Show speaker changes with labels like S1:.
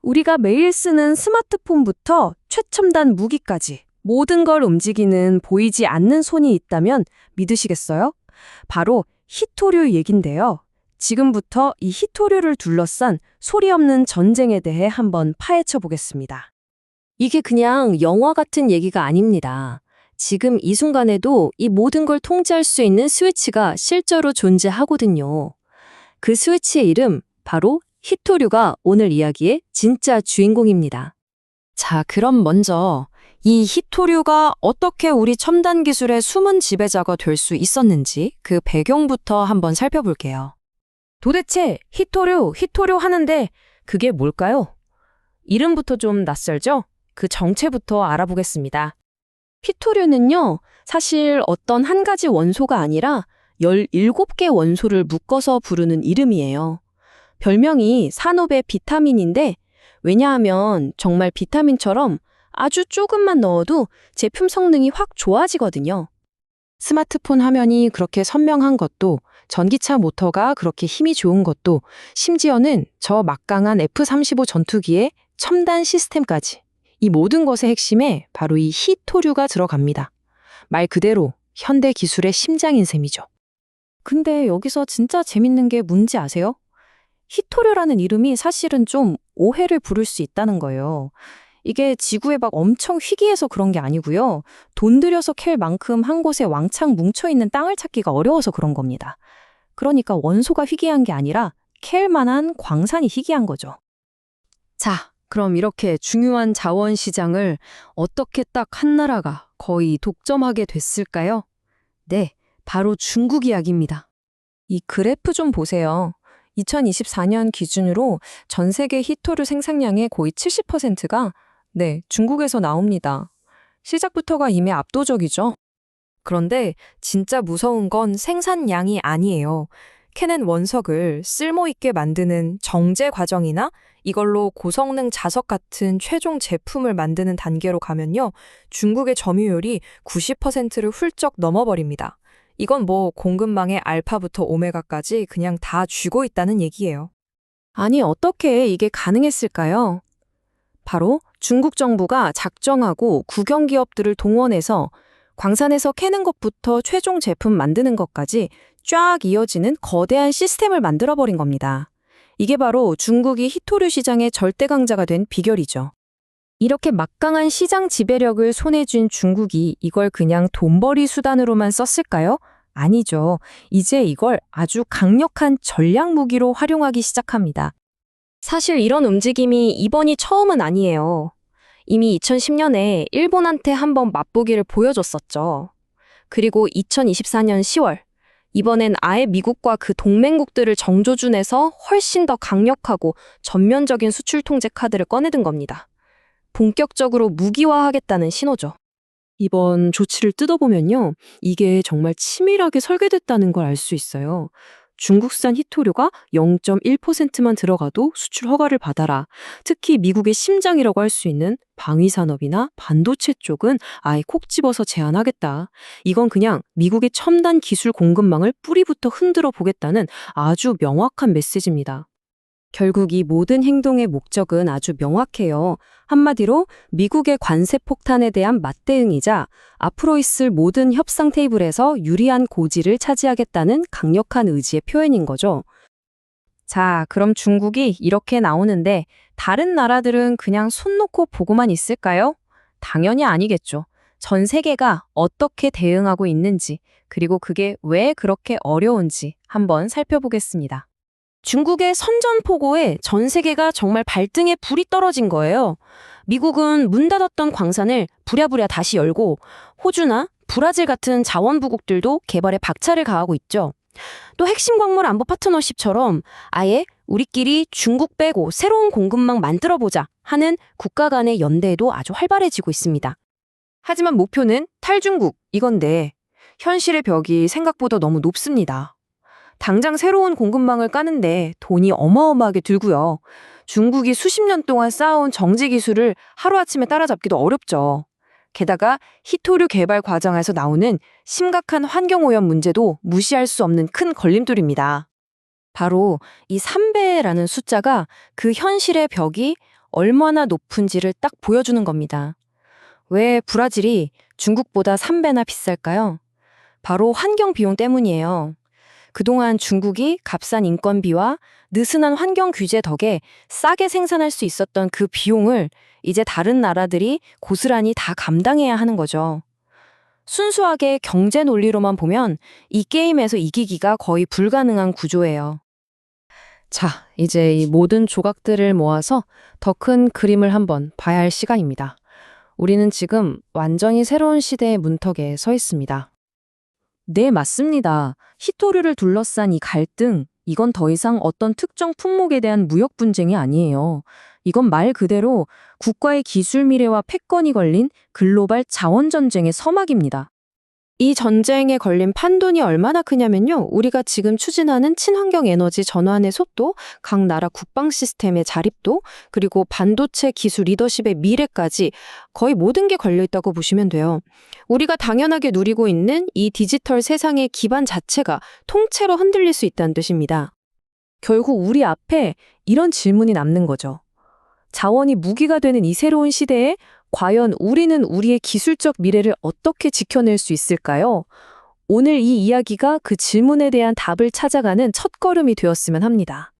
S1: 우리가 매일 쓰는 스마트폰부터 최첨단 무기까지 모든 걸 움직이는 보이지 않는 손이 있다면 믿으시겠어요? 바로 히토류 얘긴데요. 지금부터 이 히토류를 둘러싼 소리 없는 전쟁에 대해 한번 파헤쳐 보겠습니다. 이게 그냥 영화 같은 얘기가 아닙니다. 지금 이 순간에도 이 모든 걸 통제할 수 있는 스위치가 실제로 존재하거든요. 그 스위치의 이름, 바로 히토류가 오늘 이야기의 진짜 주인공입니다. 자, 그럼 먼저 이 히토류가 어떻게 우리 첨단 기술의 숨은 지배자가 될 수 있었는지 그 배경부터 한번 살펴볼게요. 도대체 히토류 하는데 그게 뭘까요? 이름부터 좀 낯설죠? 그 정체부터 알아보겠습니다. 히토류는요, 사실 어떤 한 가지 원소가 아니라 17개 원소를 묶어서 부르는 이름이에요. 별명이 산업의 비타민인데, 왜냐하면 정말 비타민처럼 아주 조금만 넣어도 제품 성능이 확 좋아지거든요. 스마트폰 화면이 그렇게 선명한 것도, 전기차 모터가 그렇게 힘이 좋은 것도, 심지어는 저 막강한 F-35 전투기의 첨단 시스템까지. 이 모든 것의 핵심에 바로 이 히토류가 들어갑니다. 말 그대로 현대 기술의 심장인 셈이죠. 근데 여기서 진짜 재밌는 게 뭔지 아세요? 히토류라는 이름이 사실은 좀 오해를 부를 수 있다는 거예요. 이게 지구에 막 엄청 희귀해서 그런 게 아니고요. 돈 들여서 캘 만큼 한 곳에 왕창 뭉쳐있는 땅을 찾기가 어려워서 그런 겁니다. 그러니까 원소가 희귀한 게 아니라 캘 만한 광산이 희귀한 거죠. 자, 그럼 이렇게 중요한 자원 시장을 어떻게 딱 한 나라가 거의 독점하게 됐을까요? 네, 바로 중국 이야기입니다. 이 그래프 좀 보세요. 2024년 기준으로 전 세계 히토류 생산량의 거의 70%가 중국에서 나옵니다. 시작부터가 이미 압도적이죠. 그런데 진짜 무서운 건 생산량이 아니에요. 캐낸 원석을 쓸모있게 만드는 정제 과정이나 이걸로 고성능 자석 같은 최종 제품을 만드는 단계로 가면요. 중국의 점유율이 90%를 훌쩍 넘어버립니다. 이건 뭐 공급망의 알파부터 오메가까지 그냥 다 쥐고 있다는 얘기예요. 아니, 어떻게 이게 가능했을까요? 바로 중국 정부가 작정하고 국영기업들을 동원해서 광산에서 캐는 것부터 최종 제품 만드는 것까지 쫙 이어지는 거대한 시스템을 만들어버린 겁니다. 이게 바로 중국이 히토류 시장의 절대 강자가 된 비결이죠. 이렇게 막강한 시장 지배력을 손에 쥔 중국이 이걸 그냥 돈벌이 수단으로만 썼을까요? 아니죠. 이제 이걸 아주 강력한 전략 무기로 활용하기 시작합니다. 사실 이런 움직임이 이번이 처음은 아니에요. 이미 2010년에 일본한테 한번 맛보기를 보여줬었죠. 그리고 2024년 10월, 이번엔 아예 미국과 그 동맹국들을 정조준해서 훨씬 더 강력하고 전면적인 수출 통제 카드를 꺼내든 겁니다. 본격적으로 무기화하겠다는 신호죠. 이번 조치를 뜯어보면요. 이게 정말 치밀하게 설계됐다는 걸 알 수 있어요. 중국산 히토류가 0.1%만 들어가도 수출 허가를 받아라. 특히 미국의 심장이라고 할 수 있는 방위산업이나 반도체 쪽은 아예 콕 집어서 제한하겠다. 이건 그냥 미국의 첨단 기술 공급망을 뿌리부터 흔들어 보겠다는 아주 명확한 메시지입니다. 결국 이 모든 행동의 목적은 아주 명확해요. 한마디로 미국의 관세 폭탄에 대한 맞대응이자 앞으로 있을 모든 협상 테이블에서 유리한 고지를 차지하겠다는 강력한 의지의 표현인 거죠. 자, 그럼 중국이 이렇게 나오는데 다른 나라들은 그냥 손 놓고 보고만 있을까요? 당연히 아니겠죠. 전 세계가 어떻게 대응하고 있는지, 그리고 그게 왜 그렇게 어려운지 한번 살펴보겠습니다. 중국의 선전포고에 전 세계가 정말 발등에 불이 떨어진 거예요. 미국은 문 닫았던 광산을 부랴부랴 다시 열고 호주나 브라질 같은 자원부국들도 개발에 박차를 가하고 있죠. 또 핵심 광물 안보 파트너십처럼 아예 우리끼리 중국 빼고 새로운 공급망 만들어보자 하는 국가 간의 연대도 아주 활발해지고 있습니다. 하지만 목표는 탈중국 이건데 현실의 벽이 생각보다 너무 높습니다. 당장 새로운 공급망을 까는데 돈이 어마어마하게 들고요. 중국이 수십 년 동안 쌓아온 정제 기술을 하루아침에 따라잡기도 어렵죠. 게다가 히토류 개발 과정에서 나오는 심각한 환경오염 문제도 무시할 수 없는 큰 걸림돌입니다. 바로 이 3배라는 숫자가 그 현실의 벽이 얼마나 높은지를 딱 보여주는 겁니다. 왜 브라질이 중국보다 3배나 비쌀까요? 바로 환경 비용 때문이에요. 그동안 중국이 값싼 인건비와 느슨한 환경 규제 덕에 싸게 생산할 수 있었던 그 비용을 이제 다른 나라들이 고스란히 다 감당해야 하는 거죠. 순수하게 경제 논리로만 보면 이 게임에서 이기기가 거의 불가능한 구조예요. 자, 이제 이 모든 조각들을 모아서 더 큰 그림을 한번 봐야 할 시간입니다. 우리는 지금 완전히 새로운 시대의 문턱에 서 있습니다. 네, 맞습니다. 히토류를 둘러싼 이 갈등, 이건 더 이상 어떤 특정 품목에 대한 무역 분쟁이 아니에요. 이건 말 그대로 국가의 기술 미래와 패권이 걸린 글로벌 자원 전쟁의 서막입니다. 이 전쟁에 걸린 판돈이 얼마나 크냐면요. 우리가 지금 추진하는 친환경 에너지 전환의 속도, 각 나라 국방 시스템의 자립도, 그리고 반도체 기술 리더십의 미래까지 거의 모든 게 걸려 있다고 보시면 돼요. 우리가 당연하게 누리고 있는 이 디지털 세상의 기반 자체가 통째로 흔들릴 수 있다는 뜻입니다. 결국 우리 앞에 이런 질문이 남는 거죠. 자원이 무기가 되는 이 새로운 시대에 과연 우리는 우리의 기술적 미래를 어떻게 지켜낼 수 있을까요? 오늘 이 이야기가 그 질문에 대한 답을 찾아가는 첫걸음이 되었으면 합니다.